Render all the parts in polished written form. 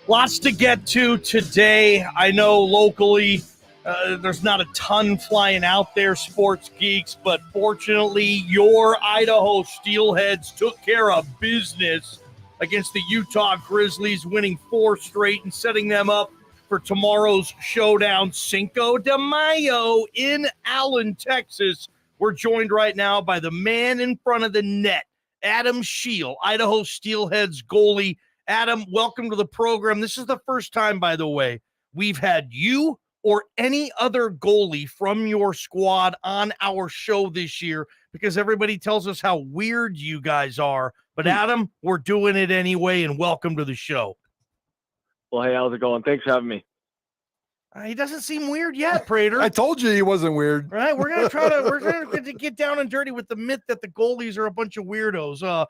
Lots to get to today. I know locally there's not a ton flying out there, sports geeks, but fortunately your Idaho Steelheads took care of business against the Utah Grizzlies, winning 4 straight and setting them up for tomorrow's showdown, Cinco de Mayo in Allen, Texas. We're joined right now by the man in front of the net, Adam Scheel, Idaho Steelheads goalie. Adam, welcome to the program. This is the first time, by the way, we've had you or any other goalie from your squad on our show this year because everybody tells us how weird you guys are. But Adam, we're doing it anyway, and welcome to the show. Well, hey, how's it going? Thanks for having me. He doesn't seem weird yet, Prater. I told you he wasn't weird. Right? We're gonna get down and dirty with the myth that the goalies are a bunch of weirdos.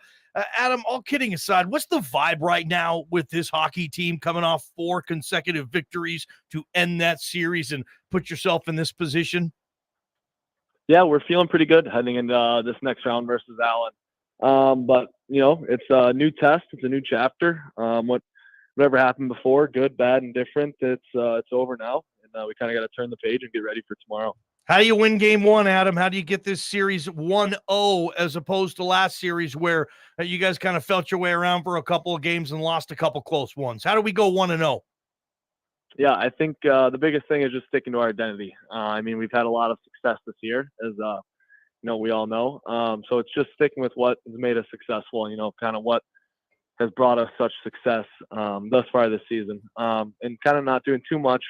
Adam, all kidding aside, what's the vibe right now with this hockey team coming off 4 consecutive victories to end that series and put yourself in this position? Yeah, we're feeling pretty good heading into this next round versus Allen. But it's a new test. It's a new chapter. Whatever happened before, good, bad, and different, it's over now, and we kind of got to turn the page and get ready for tomorrow. How do you win game 1, Adam? How do you get this series 1-0 as opposed to last series where you guys kind of felt your way around for a couple of games and lost a couple close ones? How do we go 1-0? Yeah, I think the biggest thing is just sticking to our identity. We've had a lot of success this year, as we all know. So it's just sticking with what has made us successful. Kind of what has brought us such success thus far this season, and kind of not doing too much,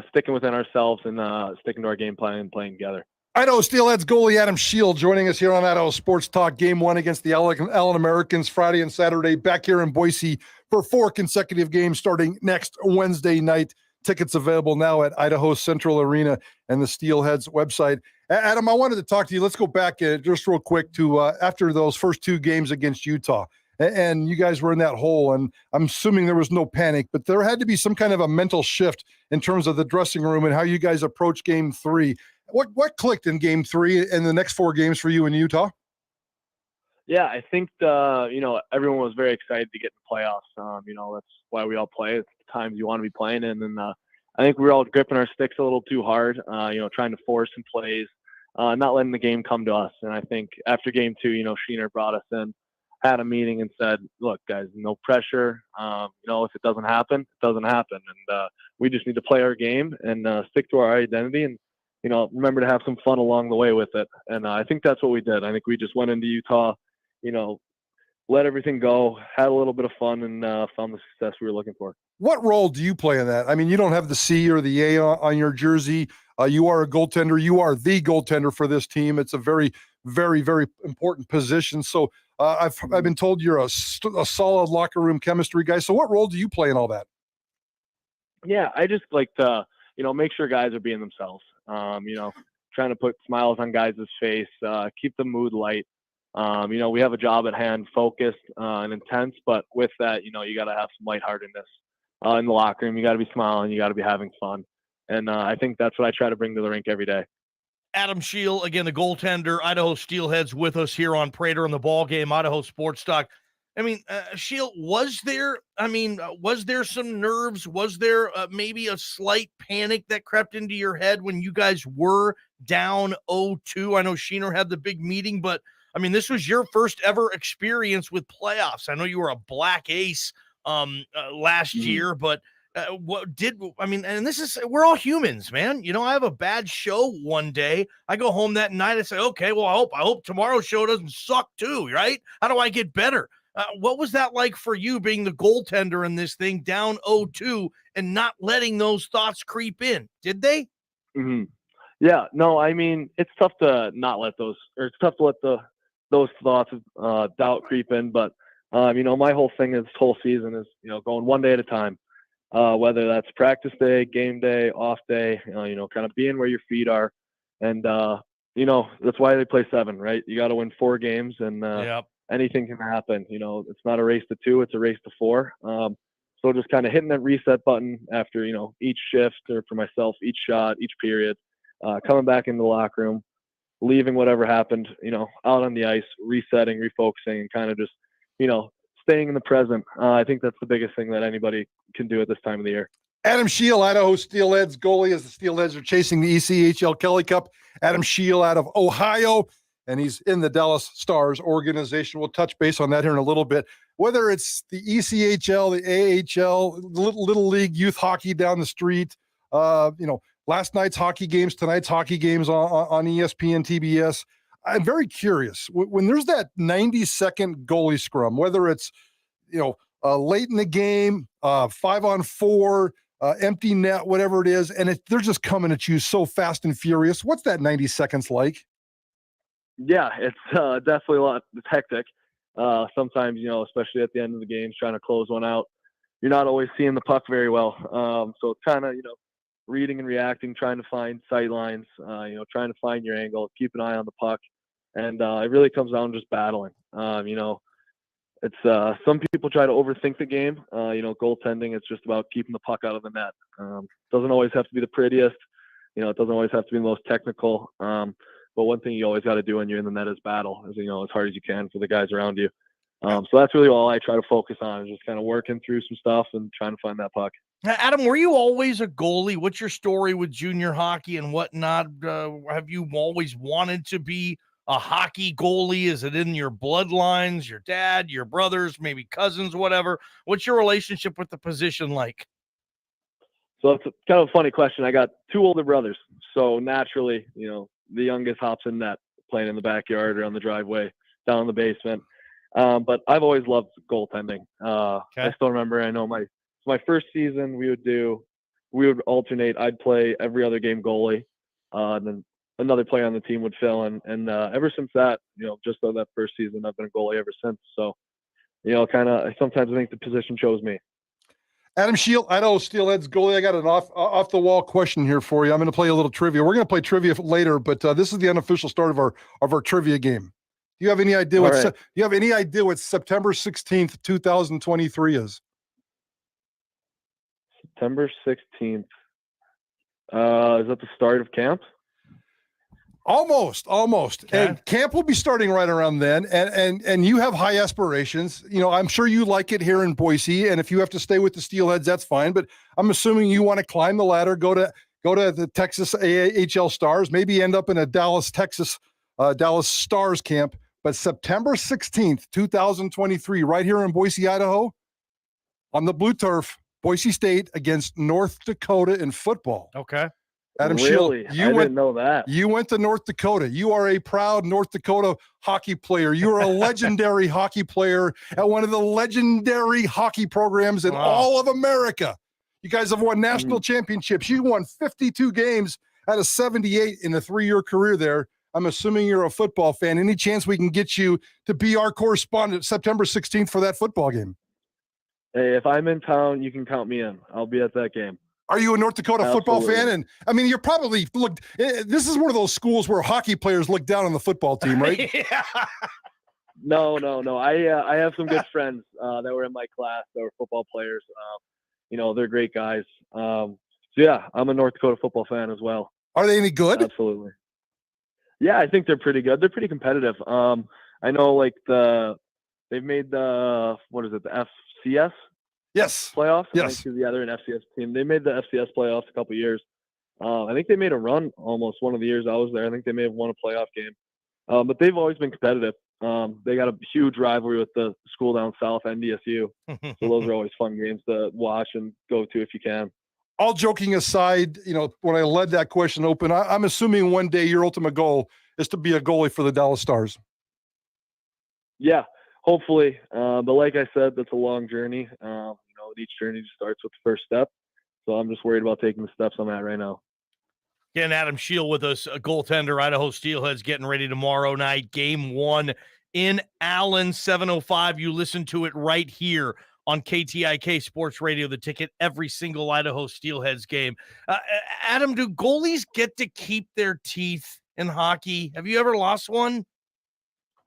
sticking within ourselves and sticking to our game plan and playing together. Idaho Steelheads goalie Adam Scheel joining us here on Idaho Sports Talk. Game 1 against the Allen Americans Friday and Saturday, back here in Boise for 4 consecutive games starting next Wednesday night. Tickets available now at Idaho Central Arena and the Steelheads website. Adam, I wanted to talk to you. Let's go back just real quick to after those first 2 games against Utah. And you guys were in that hole, and I'm assuming there was no panic, but there had to be some kind of a mental shift in terms of the dressing room and how you guys approach game 3. What clicked in game 3 and the next 4 games for you in Utah? Yeah, I think everyone was very excited to get in the playoffs. That's why we all play. It's the times you want to be playing in, and I think we were all gripping our sticks a little too hard. Trying to force some plays, not letting the game come to us. And I think after game 2, Sheener brought us in, had a meeting and said, look, guys, no pressure. If it doesn't happen, it doesn't happen. And we just need to play our game and stick to our identity and, remember to have some fun along the way with it. And I think that's what we did. I think we just went into Utah, let everything go, had a little bit of fun, and found the success we were looking for. What role do you play in that? I mean, you don't have the C or the A on your jersey. You are a goaltender. You are the goaltender for this team. It's a very, very, very important position. So I've been told you're a solid locker room chemistry guy. So what role do you play in all that? Yeah, I just like to, make sure guys are being themselves. Trying to put smiles on guys' face, keep the mood light. We have a job at hand, focused and intense, but with that, you got to have some lightheartedness in the locker room. You got to be smiling. You got to be having fun. And I think that's what I try to bring to the rink every day. Adam Scheel, again, the goaltender, Idaho Steelheads with us here on Prater and the Ballgame, Idaho Sports Talk. Scheel, was there some nerves? Was there maybe a slight panic that crept into your head when you guys were down 0-2? I know Sheener had the big meeting, but this was your first ever experience with playoffs. I know you were a black ace last year, but we're all humans, man. I have a bad show one day. I go home that night. I say, okay, well, I hope tomorrow's show doesn't suck too, right? How do I get better? What was that like for you being the goaltender in this thing down 0-2 and not letting those thoughts creep in? Did they? Mm-hmm. Yeah, no, it's tough to not let those thoughts of doubt creep in. But, my whole thing this whole season is, going one day at a time. Whether that's practice day, game day, off day, kind of being where your feet are. And, that's why they play 7, right? You got to win 4 games and anything can happen. It's not a race to 2, it's a race to 4. So just kind of hitting that reset button after, each shift, or for myself, each shot, each period, coming back into the locker room, leaving whatever happened, out on the ice, resetting, refocusing, and kind of just, staying in the present. I think that's the biggest thing that anybody can do at this time of the year. Adam Scheel, Idaho Steelheads goalie, as the Steelheads are chasing the ECHL Kelly Cup. Adam Scheel out of Ohio, and he's in the Dallas Stars organization. We'll touch base on that here in a little bit. Whether it's the ECHL, the AHL, Little League youth hockey down the street, last night's hockey games, tonight's hockey games on ESPN, TBS. I'm very curious. When there's that 90-second goalie scrum, whether it's, late in the game, 5-on-4, empty net, whatever it is, and they're just coming at you so fast and furious. What's that 90 seconds like? Yeah, it's definitely a lot. It's hectic. Sometimes, especially at the end of the games, trying to close one out, you're not always seeing the puck very well. So it's kind of, reading and reacting, trying to find sight lines, trying to find your angle, keep an eye on the puck. And it really comes down to just battling. It's some people try to overthink the game. Goaltending, it's just about keeping the puck out of the net. Doesn't always have to be the prettiest. It doesn't always have to be the most technical. But one thing you always got to do when you're in the net is battle, as hard as you can for the guys around you. So that's really all I try to focus on, is just kind of working through some stuff and trying to find that puck. Adam, were you always a goalie? What's your story with junior hockey and whatnot? Have you always wanted to be a hockey goalie? Is it in your bloodlines, your dad, your brothers, maybe cousins, whatever? What's your relationship with the position like? So it's kind of a funny question. I got two older brothers. So naturally, the youngest hops in net, playing in the backyard or on the driveway, down in the basement. But I've always loved goaltending. I still remember, I know my first season we would alternate. I'd play every other game goalie. Then another player on the team would fill in. And ever since that, just on that first season, I've been a goalie ever since. So, sometimes I think the position chose me. Adam Scheel, Idaho Steelheads goalie. I got an off the wall question here for you. I'm going to play a little trivia. We're going to play trivia later, but this is the unofficial start of our trivia game. Do you have any idea what September 16th, 2023 is? September 16th. Is that the start of camp? Almost. Okay. And camp will be starting right around then. And you have high aspirations. I'm sure you like it here in Boise. And if you have to stay with the Steelheads, that's fine. But I'm assuming you want to climb the ladder, go to the Texas AHL Stars, maybe end up in a Dallas Stars camp. But September 16th, 2023, right here in Boise, Idaho, on the blue turf, Boise State against North Dakota in football. Okay. Adam really? Scheel, I didn't know that. You went to North Dakota. You are a proud North Dakota hockey player. You are a legendary hockey player at one of the legendary hockey programs in all of America. You guys have won national championships. You won 52 games out of 78 in a 3-year career there. I'm assuming you're a football fan. Any chance we can get you to be our correspondent September 16th for that football game? Hey, if I'm in town, you can count me in. I'll be at that game. Are you a North Dakota football fan? And I mean, you're probably this is one of those schools where hockey players look down on the football team, right? Yeah. No. I have some good friends that were in my class that were football players. They're great guys. So yeah, I'm a North Dakota football fan as well. Are they any good? Absolutely. Yeah, I think they're pretty good. They're pretty competitive. I know they've made the FCS? Yes. Playoffs? Yes. They're an FCS team. They made the FCS playoffs a couple of years. I think they made a run almost one of the years I was there. I think they may have won a playoff game. But they've always been competitive. They got a huge rivalry with the school down south, NDSU. So those are always fun games to watch and go to if you can. All joking aside, when I led that question open, I'm assuming one day your ultimate goal is to be a goalie for the Dallas Stars. Yeah, hopefully. But like I said, that's a long journey. Each journey just starts with the first step. So I'm just worried about taking the steps I'm at right now. Again, Adam Scheel with us, a goaltender, Idaho Steelheads getting ready tomorrow night. Game 1 in Allen, 7:05. You listen to it right here on KTIK Sports Radio, the ticket, every single Idaho Steelheads game. Adam, do goalies get to keep their teeth in hockey? Have you ever lost one?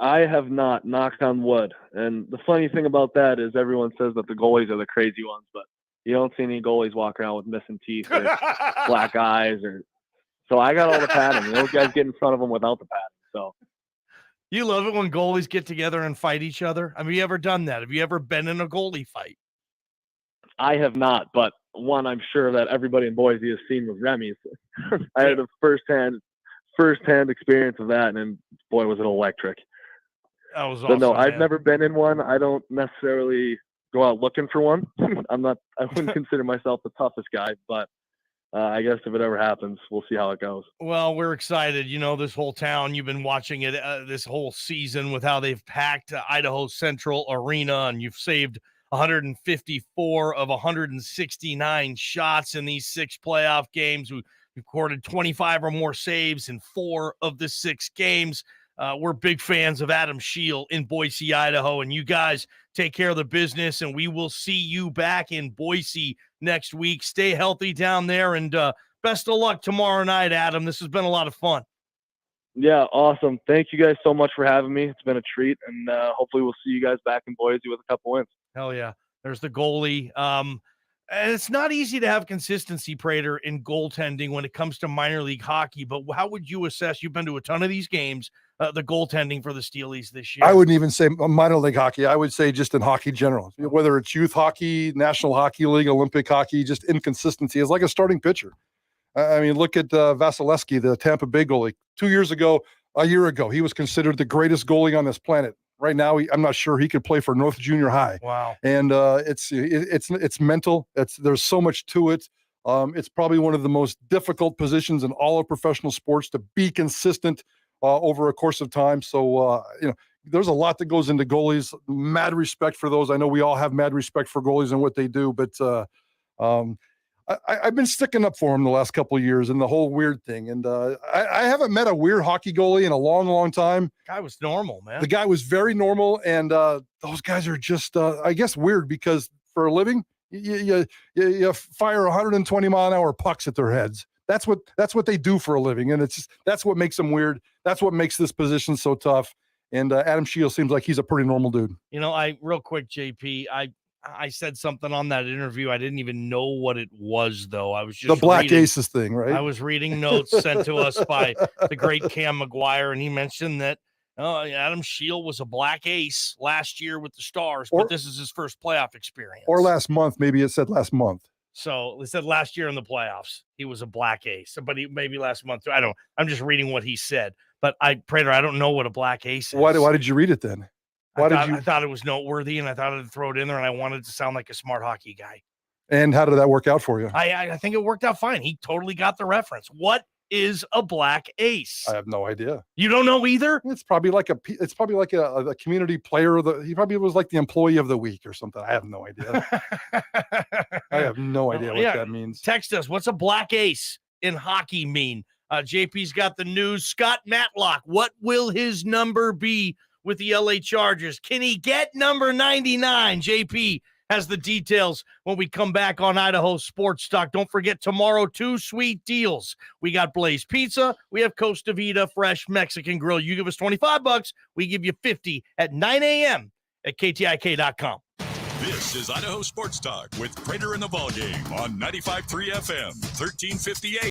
I have not, knocked on wood. And the funny thing about that is everyone says that the goalies are the crazy ones, but you don't see any goalies walk around with missing teeth or black eyes. So I got all the padding. Those guys get in front of them without the padding. So You love it when goalies get together and fight each other. Have you ever done that? Have you ever been in a goalie fight? I have not, but one I'm sure that everybody in Boise has seen with Remy's. I had a firsthand experience of that, and boy, was it electric. That was awesome. But no, I've man. never been in one. I don't necessarily go out looking for one. I wouldn't consider myself the toughest guy, but I guess if it ever happens, we'll see how it goes. Well, we're excited. You know, this whole town, you've been watching it this whole season with how they've packed Idaho Central Arena, and you've saved 154 of 169 shots in these 6 playoff games. We've recorded 25 or more saves in 4 of the 6 games. We're big fans of Adam Scheel in Boise, Idaho, and you guys take care of the business, and we will see you back in Boise next week. Stay healthy down there, and best of luck tomorrow night, Adam. This has been a lot of fun. Yeah, awesome. Thank you guys so much for having me. It's been a treat, and hopefully we'll see you guys back in Boise with a couple wins. Hell yeah. There's the goalie. And it's not easy to have consistency, Prater, in goaltending when it comes to minor league hockey, but how would you assess, you've been to a ton of these games, the goaltending for the Steelies this year? I wouldn't even say minor league hockey. I would say just in hockey general, whether it's youth hockey, National Hockey League, Olympic hockey, just inconsistency is like a starting pitcher. I mean, look at Vasilevsky, the Tampa Bay goalie. A year ago, he was considered the greatest goalie on this planet. Right now, I'm not sure he could play for North Junior High. Wow. And it's mental. There's so much to it. It's probably one of the most difficult positions in all of professional sports to be consistent over a course of time. So, there's a lot that goes into goalies. Mad respect for those. I know we all have mad respect for goalies and what they do, but I've been sticking up for him the last couple of years and the whole weird thing. And I haven't met a weird hockey goalie in a long, long time. The guy was normal, man. The guy was very normal. And those guys are just, I guess, weird because for a living, you fire 120 mile an hour pucks at their heads. That's what they do for a living. And that's what makes them weird. That's what makes this position so tough. And Adam Scheel seems like he's a pretty normal dude. Real quick, JP, I said something on that interview. I didn't even know what it was, though. I was just the Black Aces thing, right? I was reading notes sent to us by the great Cam McGuire, and he mentioned that Adam Scheel was a Black Ace last year with the Stars, but this is his first playoff experience. Or last month, maybe it said last month. So they said last year in the playoffs, he was a Black Ace, but maybe last month too. I'm just reading what he said. But Prater, I don't know what a Black Ace is. Why did you read it then? I thought it was noteworthy, and I thought I'd throw it in there, and I wanted to sound like a smart hockey guy. And how did that work out for you? I think it worked out fine. He totally got the reference. What is a Black Ace? I have no idea. You don't know either? It's probably like a community player. He probably was like the employee of the week or something. I have no idea. I have no idea what that means. Text us. What's a Black Ace in hockey mean? JP's got the news. Scott Matlock, what will his number be with the LA Chargers? Can he get number 99? JP has the details when we come back on Idaho Sports Talk. Don't forget tomorrow, 2 sweet deals. We got Blaze Pizza. We have Costa Vida Fresh Mexican Grill. You give us $25, we give you 50 at 9 a.m. at KTIK.com. This is Idaho Sports Talk with Prater and the Ballgame on 95.3 FM, 1350 AM.